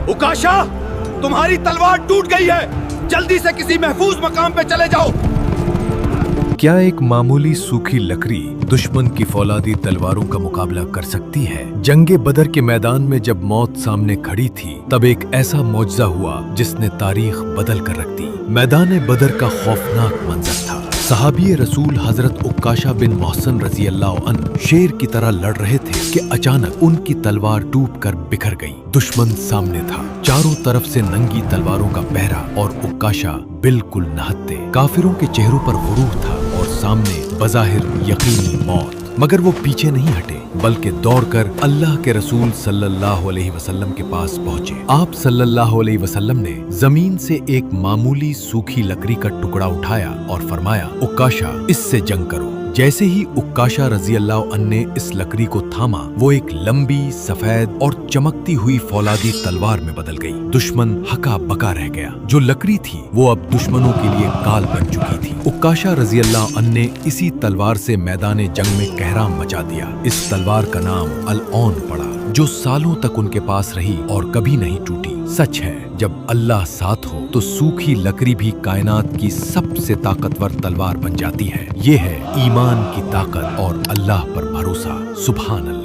उकाशा, तुम्हारी तलवार टूट गई है, जल्दी से किसी महफूज मकाम पे चले जाओ। क्या एक मामूली सूखी लकड़ी दुश्मन की फौलादी तलवारों का मुकाबला कर सकती है? जंगे बदर के मैदान में जब मौत सामने खड़ी थी, तब एक ऐसा मौजज़ा हुआ जिसने तारीख बदल कर रख दी। मैदान बदर का खौफनाक मंजर था। सहाबी रसूल हजरत उक्काशा बिन मोहसन रजी अल्लाह अन्हु शेर की तरह लड़ रहे थे कि अचानक उनकी तलवार टूट कर बिखर गई। दुश्मन सामने था, चारों तरफ से नंगी तलवारों का पहरा और उक्काशा बिल्कुल नहत्ते। काफिरों के चेहरों पर गुरूर था और सामने बज़ाहिर यकीनी मौत। मगर वो पीछे नहीं हटे, बल्कि दौड़कर अल्लाह के रसूल सल्लल्लाहु अलैहि वसल्लम के पास पहुंचे। आप सल्लल्लाहु अलैहि वसल्लम ने जमीन से एक मामूली सूखी लकड़ी का टुकड़ा उठाया और फरमाया, उक्काशा, इससे जंग करो। जैसे ही उक्काशा रजी अल्लाह अन्हु ने इस लकड़ी को थामा, वो एक लंबी, सफेद और चमकती हुई फौलादी तलवार में बदल गई। दुश्मन हका बका रह गया। जो लकड़ी थी वो अब दुश्मनों के लिए काल बन चुकी थी। उक्काशा रजी अल्लाह अन्हु ने इसी तलवार से मैदान जंग में कहराम मचा दिया। इस तलवार का नाम अल-औन पड़ा, जो सालों तक उनके पास रही और कभी नहीं टूटी। सच है, जब अल्लाह साथ हो तो सूखी लकड़ी भी कायनात की सबसे ताकतवर तलवार बन जाती है। ये है ईमान की ताकत और अल्लाह पर भरोसा। सुभान अल्लाह।